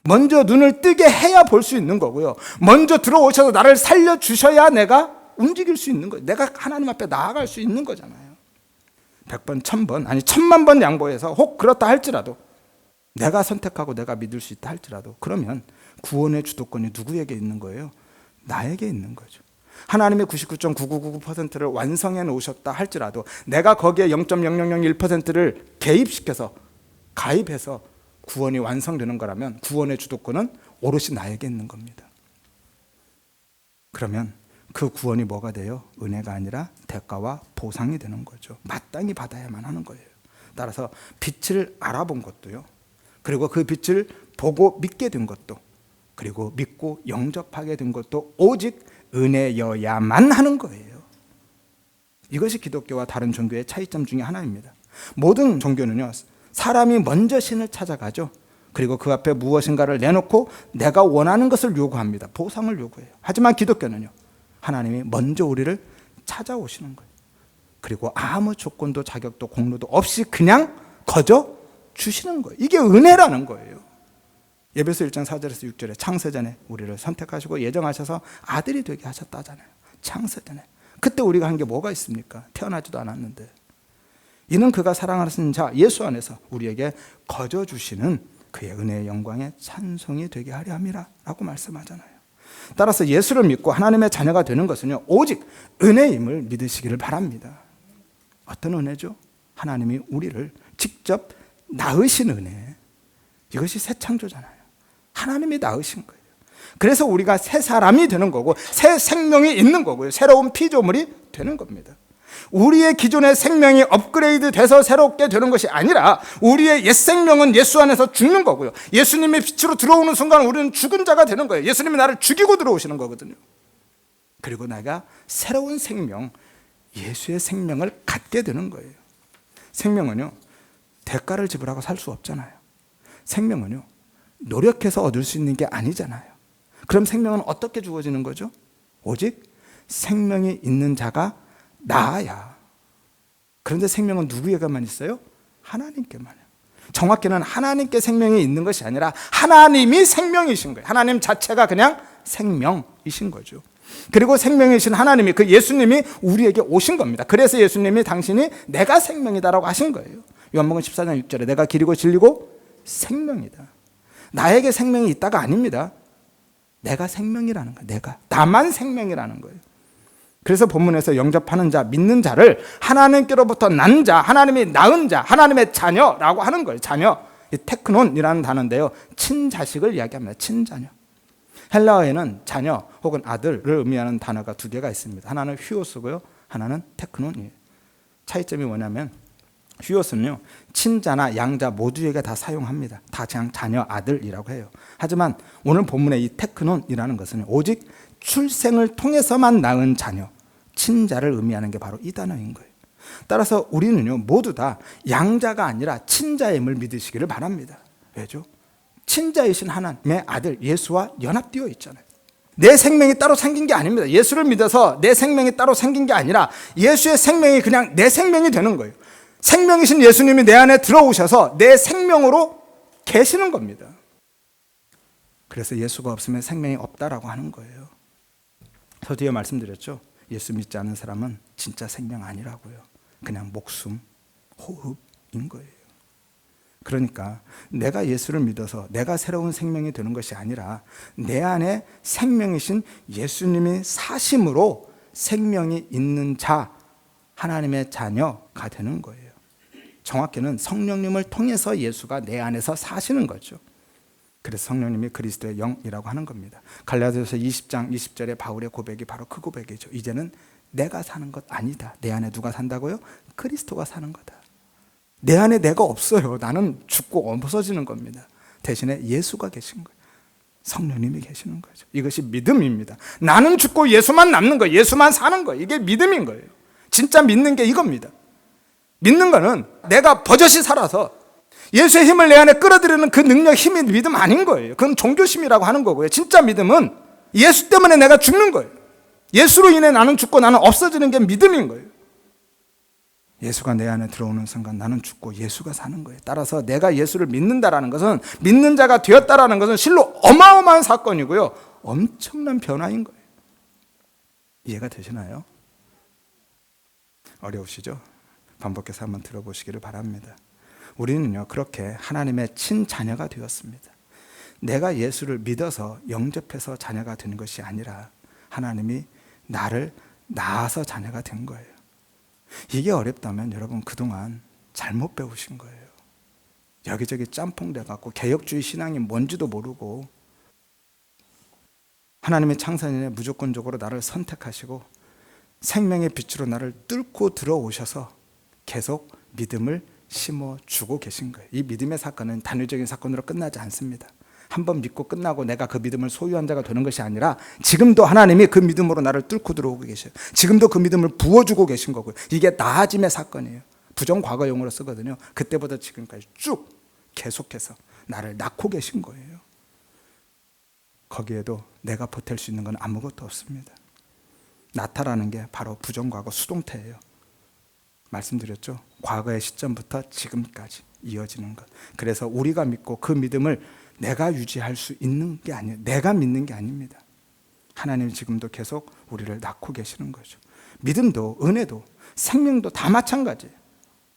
먼저 눈을 뜨게 해야 볼 수 있는 거고요. 먼저 들어오셔서 나를 살려주셔야 내가 움직일 수 있는 거예요. 내가 하나님 앞에 나아갈 수 있는 거잖아요. 100번, 1000번, 아니 1000만 번 양보해서 혹 그렇다 할지라도, 내가 선택하고 내가 믿을 수 있다 할지라도, 그러면 구원의 주도권이 누구에게 있는 거예요? 나에게 있는 거죠. 하나님의 99.9999%를 완성해 놓으셨다 할지라도 내가 거기에 0.0001%를 개입시켜서 가입해서 구원이 완성되는 거라면 구원의 주도권은 오롯이 나에게 있는 겁니다. 그러면 그 구원이 뭐가 돼요? 은혜가 아니라 대가와 보상이 되는 거죠. 마땅히 받아야만 하는 거예요. 따라서 빛을 알아본 것도요, 그리고 그 빛을 보고 믿게 된 것도, 그리고 믿고 영접하게 된 것도 오직 은혜여야만 하는 거예요. 이것이 기독교와 다른 종교의 차이점 중에 하나입니다. 모든 종교는요, 사람이 먼저 신을 찾아가죠. 그리고 그 앞에 무엇인가를 내놓고 내가 원하는 것을 요구합니다. 보상을 요구해요. 하지만 기독교는요, 하나님이 먼저 우리를 찾아오시는 거예요. 그리고 아무 조건도 자격도 공로도 없이 그냥 거저 주시는 거예요. 이게 은혜라는 거예요. 에베소 1장 4절에서 6절에 창세전에 우리를 선택하시고 예정하셔서 아들이 되게 하셨다잖아요. 창세전에. 그때 우리가 한 게 뭐가 있습니까? 태어나지도 않았는데. 이는 그가 사랑하시는 자 예수 안에서 우리에게 거저 주시는 그의 은혜의 영광에 찬송이 되게 하려 함이라 라고 말씀하잖아요. 따라서 예수를 믿고 하나님의 자녀가 되는 것은요, 오직 은혜임을 믿으시기를 바랍니다. 어떤 은혜죠? 하나님이 우리를 직접 낳으신 은혜. 이것이 새 창조잖아요. 하나님이 낳으신 거예요. 그래서 우리가 새 사람이 되는 거고 새 생명이 있는 거고요. 새로운 피조물이 되는 겁니다. 우리의 기존의 생명이 업그레이드 돼서 새롭게 되는 것이 아니라 우리의 옛 생명은 예수 안에서 죽는 거고요. 예수님의 빛으로 들어오는 순간 우리는 죽은 자가 되는 거예요. 예수님이 나를 죽이고 들어오시는 거거든요. 그리고 내가 새로운 생명, 예수의 생명을 갖게 되는 거예요. 생명은요, 대가를 지불하고 살 수 없잖아요. 생명은요, 노력해서 얻을 수 있는 게 아니잖아요. 그럼 생명은 어떻게 주어지는 거죠? 오직 생명이 있는 자가 나아야. 그런데 생명은 누구에게만 있어요? 하나님께만요. 정확히는 하나님께 생명이 있는 것이 아니라 하나님이 생명이신 거예요. 하나님 자체가 그냥 생명이신 거죠. 그리고 생명이신 하나님이, 그 예수님이 우리에게 오신 겁니다. 그래서 예수님이 당신이 내가 생명이다라고 하신 거예요. 요한복음 14장 6절에 내가 길이고 진리고 생명이다. 나에게 생명이 있다가 아닙니다. 내가 생명이라는 거예요. 나만 생명이라는 거예요. 그래서 본문에서 영접하는 자, 믿는 자를 하나님께로부터 난 자, 하나님이 낳은 자, 하나님의 자녀라고 하는 거예요. 자녀. 이 테크논이라는 단어인데요, 친자식을 이야기합니다. 친자녀. 헬라어에는 자녀 혹은 아들을 의미하는 단어가 두 개가 있습니다. 하나는 휴오스고요, 하나는 테크논이에요. 차이점이 뭐냐면 휴오스는요, 친자나 양자 모두에게 다 사용합니다. 다 그냥 자녀, 아들이라고 해요. 하지만 오늘 본문의 이 테크논이라는 것은 오직 출생을 통해서만 낳은 자녀, 친자를 의미하는 게 바로 이 단어인 거예요. 따라서 우리는요, 모두 다 양자가 아니라 친자임을 믿으시기를 바랍니다. 왜죠? 친자이신 하나님의 아들 예수와 연합되어 있잖아요. 내 생명이 따로 생긴 게 아닙니다. 예수를 믿어서 내 생명이 따로 생긴 게 아니라 예수의 생명이 그냥 내 생명이 되는 거예요. 생명이신 예수님이 내 안에 들어오셔서 내 생명으로 계시는 겁니다. 그래서 예수가 없으면 생명이 없다라고 하는 거예요. 저 뒤에 말씀드렸죠. 예수 믿지 않는 사람은 진짜 생명 아니라고요. 그냥 목숨, 호흡인 거예요. 그러니까 내가 예수를 믿어서 내가 새로운 생명이 되는 것이 아니라 내 안에 생명이신 예수님이 사심으로 생명이 있는 자, 하나님의 자녀가 되는 거예요. 정확히는 성령님을 통해서 예수가 내 안에서 사시는 거죠. 그래서 성령님이 그리스도의 영이라고 하는 겁니다. 갈라디아서 20장 20절에 바울의 고백이 바로 그 고백이죠. 이제는 내가 사는 것 아니다. 내 안에 누가 산다고요? 그리스도가 사는 거다. 내 안에 내가 없어요. 나는 죽고 없어지는 겁니다. 대신에 예수가 계신 거예요. 성령님이 계시는 거죠. 이것이 믿음입니다. 나는 죽고 예수만 남는 거예요. 예수만 사는 거예요. 이게 믿음인 거예요. 진짜 믿는 게 이겁니다. 믿는 거는 내가 버젓이 살아서 예수의 힘을 내 안에 끌어들이는 그 능력, 힘이 믿음 아닌 거예요. 그건 종교심이라고 하는 거고요. 진짜 믿음은 예수 때문에 내가 죽는 거예요. 예수로 인해 나는 죽고 나는 없어지는 게 믿음인 거예요. 예수가 내 안에 들어오는 순간 나는 죽고 예수가 사는 거예요. 따라서 내가 예수를 믿는다라는 것은, 믿는 자가 되었다라는 것은 실로 어마어마한 사건이고요, 엄청난 변화인 거예요. 이해가 되시나요? 어려우시죠? 반복해서 한번 들어보시기를 바랍니다. 우리는요, 그렇게 하나님의 친자녀가 되었습니다. 내가 예수를 믿어서 영접해서 자녀가 된 것이 아니라 하나님이 나를 낳아서 자녀가 된 거예요. 이게 어렵다면 여러분 그동안 잘못 배우신 거예요. 여기저기 짬뽕 돼갖고 개혁주의 신앙이 뭔지도 모르고 하나님의 창세전에 무조건적으로 나를 선택하시고 생명의 빛으로 나를 뚫고 들어오셔서 계속 믿음을 심어주고 계신 거예요. 이 믿음의 사건은 단위적인 사건으로 끝나지 않습니다. 한번 믿고 끝나고 내가 그 믿음을 소유한 자가 되는 것이 아니라 지금도 하나님이 그 믿음으로 나를 뚫고 들어오고 계셔요. 지금도 그 믿음을 부어주고 계신 거고요. 이게 나아짐의 사건이에요. 부정과거용으로 쓰거든요. 그때보다 지금까지 쭉 계속해서 나를 낳고 계신 거예요. 거기에도 내가 보탤 수 있는 건 아무것도 없습니다. 낳다라는 게 바로 부정과거 수동태예요. 말씀드렸죠. 과거의 시점부터 지금까지 이어지는 것. 그래서 우리가 믿고 그 믿음을 내가 유지할 수 있는 게 아니에요. 내가 믿는 게 아닙니다. 하나님이 지금도 계속 우리를 낳고 계시는 거죠. 믿음도 은혜도 생명도 다 마찬가지예요.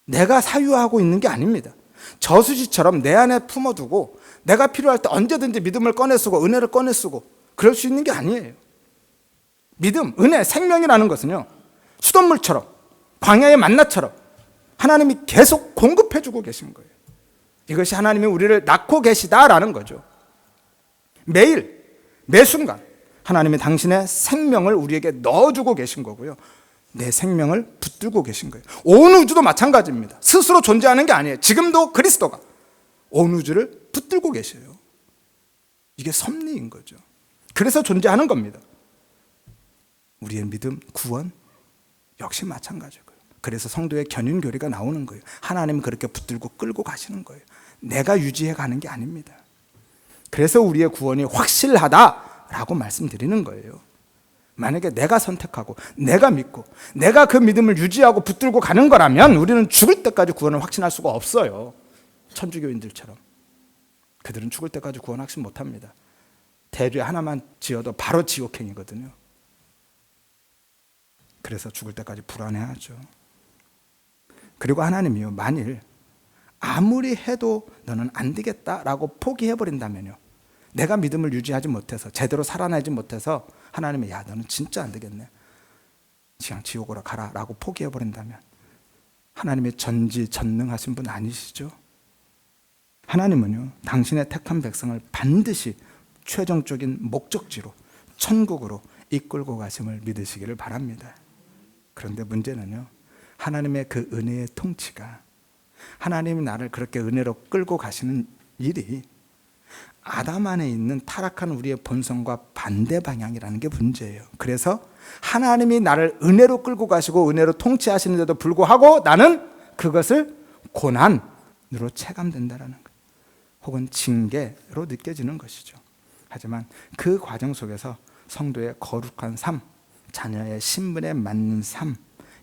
내가 사유하고 있는 게 아닙니다. 저수지처럼 내 안에 품어두고 내가 필요할 때 언제든지 믿음을 꺼내 쓰고 은혜를 꺼내 쓰고 그럴 수 있는 게 아니에요. 믿음, 은혜, 생명이라는 것은요, 수돗물처럼 광야의 만나처럼 하나님이 계속 공급해주고 계신 거예요. 이것이 하나님이 우리를 낳고 계시다라는 거죠. 매일, 매 순간 하나님이 당신의 생명을 우리에게 넣어주고 계신 거고요. 내 생명을 붙들고 계신 거예요. 온 우주도 마찬가지입니다. 스스로 존재하는 게 아니에요. 지금도 그리스도가 온 우주를 붙들고 계셔요. 이게 섭리인 거죠. 그래서 존재하는 겁니다. 우리의 믿음, 구원 역시 마찬가지고요. 그래서 성도의 견인교리가 나오는 거예요. 하나님은 그렇게 붙들고 끌고 가시는 거예요. 내가 유지해 가는 게 아닙니다. 그래서 우리의 구원이 확실하다라고 말씀드리는 거예요. 만약에 내가 선택하고 내가 믿고 내가 그 믿음을 유지하고 붙들고 가는 거라면 우리는 죽을 때까지 구원을 확신할 수가 없어요. 천주교인들처럼. 그들은 죽을 때까지 구원 확신 못합니다. 대죄 하나만 지어도 바로 지옥행이거든요. 그래서 죽을 때까지 불안해하죠. 그리고 하나님이요, 만일 아무리 해도 너는 안 되겠다라고 포기해버린다면요, 내가 믿음을 유지하지 못해서 제대로 살아나지 못해서 하나님이 야 너는 진짜 안 되겠네, 그냥 지옥으로 가라 라고 포기해버린다면 하나님이 전지전능하신 분 아니시죠? 하나님은요, 당신의 택한 백성을 반드시 최종적인 목적지로 천국으로 이끌고 가심을 믿으시기를 바랍니다. 그런데 문제는요, 하나님의 그 은혜의 통치가, 하나님이 나를 그렇게 은혜로 끌고 가시는 일이 아담 안에 있는 타락한 우리의 본성과 반대 방향이라는 게 문제예요. 그래서 하나님이 나를 은혜로 끌고 가시고 은혜로 통치하시는데도 불구하고 나는 그것을 고난으로 체감된다라는 것, 혹은 징계로 느껴지는 것이죠. 하지만 그 과정 속에서 성도의 거룩한 삶, 자녀의 신분에 맞는 삶,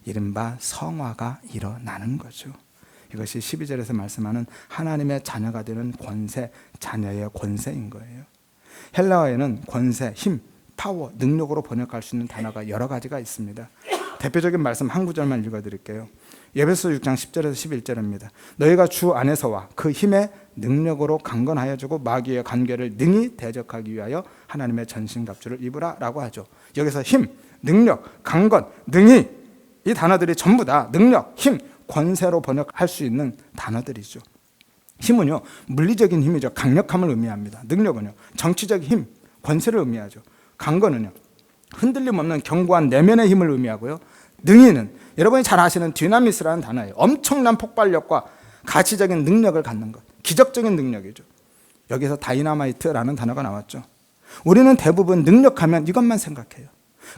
이른바 성화가 일어나는 거죠. 이것이 12절에서 말씀하는 하나님의 자녀가 되는 권세, 자녀의 권세인 거예요. 헬라어에는 권세, 힘, 파워, 능력으로 번역할 수 있는 단어가 여러 가지가 있습니다. 대표적인 말씀 한 구절만 읽어드릴게요. 에베소 6장 10절에서 11절입니다. 너희가 주 안에서와 그 힘의 능력으로 강건하여 주고 마귀의 관계를 능히 대적하기 위하여 하나님의 전신갑주를 입으라 라고 하죠. 여기서 힘, 능력, 강건, 능히, 이 단어들이 전부 다 능력, 힘, 권세로 번역할 수 있는 단어들이죠. 힘은요, 물리적인 힘이죠. 강력함을 의미합니다. 능력은요, 정치적 힘, 권세를 의미하죠. 강건은요, 흔들림 없는 견고한 내면의 힘을 의미하고요. 능히는 여러분이 잘 아시는 디나미스라는 단어예요. 엄청난 폭발력과 가치적인 능력을 갖는 것, 기적적인 능력이죠. 여기서 다이나마이트라는 단어가 나왔죠. 우리는 대부분 능력하면 이것만 생각해요.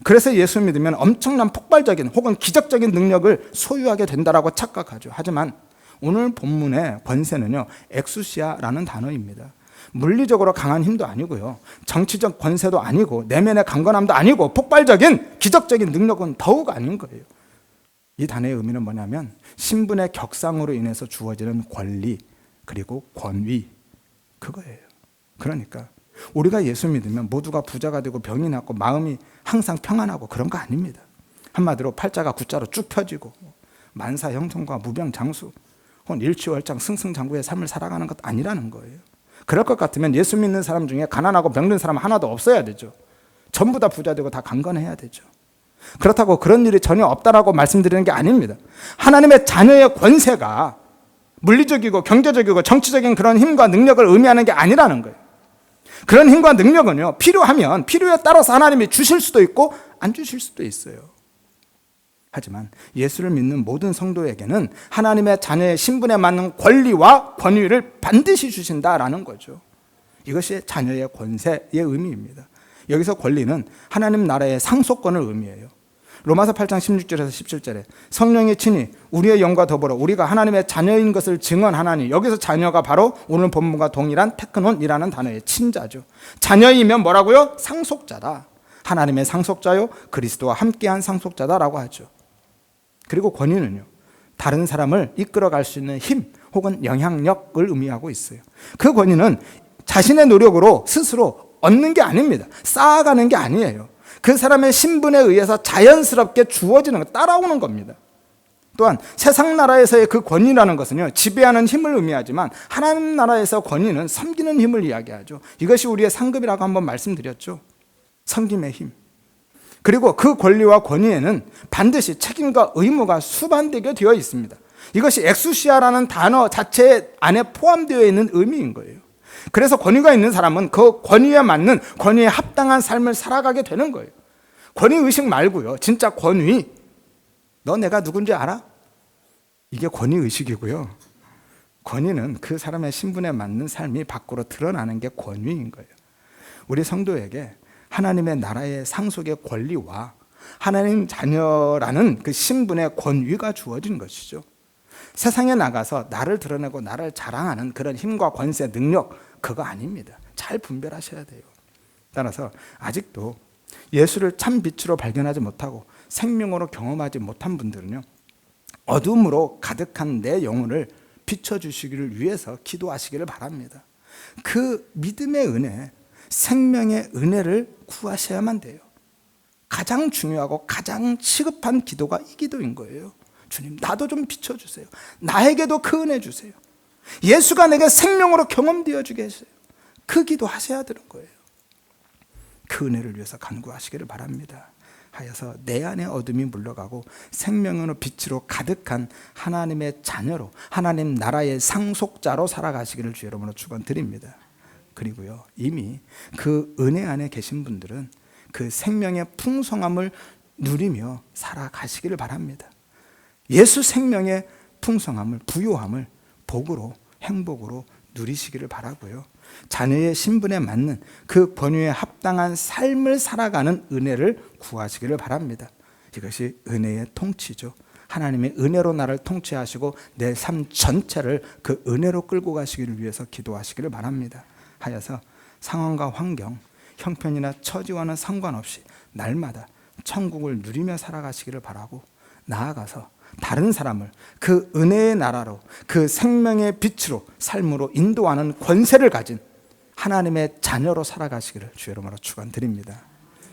그래서 예수 믿으면 엄청난 폭발적인 혹은 기적적인 능력을 소유하게 된다라고 착각하죠. 하지만 오늘 본문의 권세는요, 엑수시아라는 단어입니다. 물리적으로 강한 힘도 아니고요, 정치적 권세도 아니고, 내면의 강건함도 아니고, 폭발적인 기적적인 능력은 더욱 아닌 거예요. 이 단어의 의미는 뭐냐면 신분의 격상으로 인해서 주어지는 권리 그리고 권위, 그거예요. 그러니까 우리가 예수 믿으면 모두가 부자가 되고 병이 낫고 마음이 항상 평안하고 그런 거 아닙니다. 한마디로 팔자가 구자로 쭉 펴지고 만사형통과 무병장수 혹은 일취월장 승승장구의 삶을 살아가는 것 아니라는 거예요. 그럴 것 같으면 예수 믿는 사람 중에 가난하고 병든 사람 하나도 없어야 되죠. 전부 다 부자 되고 다 강건해야 되죠. 그렇다고 그런 일이 전혀 없다라고 말씀드리는 게 아닙니다. 하나님의 자녀의 권세가 물리적이고 경제적이고 정치적인 그런 힘과 능력을 의미하는 게 아니라는 거예요. 그런 힘과 능력은요, 필요하면 필요에 따라서 하나님이 주실 수도 있고 안 주실 수도 있어요. 하지만 예수를 믿는 모든 성도에게는 하나님의 자녀의 신분에 맞는 권리와 권위를 반드시 주신다라는 거죠. 이것이 자녀의 권세의 의미입니다. 여기서 권리는 하나님 나라의 상속권을 의미해요. 로마서 8장 16절에서 17절에 성령이 친히 우리의 영과 더불어 우리가 하나님의 자녀인 것을 증언하나니, 여기서 자녀가 바로 오늘 본문과 동일한 테크논이라는 단어의 친자죠. 자녀이면 뭐라고요? 상속자다. 하나님의 상속자요, 그리스도와 함께한 상속자다라고 하죠. 그리고 권위는요, 다른 사람을 이끌어갈 수 있는 힘 혹은 영향력을 의미하고 있어요. 그 권위는 자신의 노력으로 스스로 얻는 게 아닙니다. 쌓아가는 게 아니에요. 그 사람의 신분에 의해서 자연스럽게 주어지는 것, 따라오는 겁니다. 또한 세상 나라에서의 그 권위라는 것은요, 지배하는 힘을 의미하지만 하나님 나라에서 권위는 섬기는 힘을 이야기하죠. 이것이 우리의 상급이라고 한번 말씀드렸죠. 섬김의 힘. 그리고 그 권리와 권위에는 반드시 책임과 의무가 수반되게 되어 있습니다. 이것이 엑수시아라는 단어 자체 안에 포함되어 있는 의미인 거예요. 그래서 권위가 있는 사람은 그 권위에 맞는, 권위에 합당한 삶을 살아가게 되는 거예요. 권위의식 말고요, 진짜 권위, 너 내가 누군지 알아? 이게 권위의식이고요. 권위는 그 사람의 신분에 맞는 삶이 밖으로 드러나는 게 권위인 거예요. 우리 성도에게 하나님의 나라의 상속의 권리와 하나님 자녀라는 그 신분의 권위가 주어진 것이죠. 세상에 나가서 나를 드러내고 나를 자랑하는 그런 힘과 권세, 능력, 그거 아닙니다. 잘 분별하셔야 돼요. 따라서 아직도 예수를 참 빛으로 발견하지 못하고 생명으로 경험하지 못한 분들은요, 어둠으로 가득한 내 영혼을 비춰주시기를 위해서 기도하시기를 바랍니다. 그 믿음의 은혜, 생명의 은혜를 구하셔야만 돼요. 가장 중요하고 가장 시급한 기도가 이 기도인 거예요. 주님, 나도 좀 비춰주세요. 나에게도 그 은혜 주세요. 예수가 내게 생명으로 경험되어 주게 해주세요. 그 기도 하셔야 되는 거예요. 그 은혜를 위해서 간구하시기를 바랍니다. 하여서 내 안에 어둠이 물러가고 생명으로 빛으로 가득한 하나님의 자녀로, 하나님 나라의 상속자로 살아가시기를 주의 이름으로 축원드립니다. 그리고요, 이미 그 은혜 안에 계신 분들은 그 생명의 풍성함을 누리며 살아가시기를 바랍니다. 예수 생명의 풍성함을, 부요함을 복으로, 행복으로 누리시기를 바라고요, 자녀의 신분에 맞는 그 권위에 합당한 삶을 살아가는 은혜를 구하시기를 바랍니다. 이것이 은혜의 통치죠. 하나님의 은혜로 나를 통치하시고 내 삶 전체를 그 은혜로 끌고 가시기를 위해서 기도하시기를 바랍니다. 하여서 상황과 환경, 형편이나 처지와는 상관없이 날마다 천국을 누리며 살아가시기를 바라고, 나아가서 다른 사람을 그 은혜의 나라로, 그 생명의 빛으로 삶으로 인도하는 권세를 가진 하나님의 자녀로 살아가시기를 주의 이름으로 축원드립니다.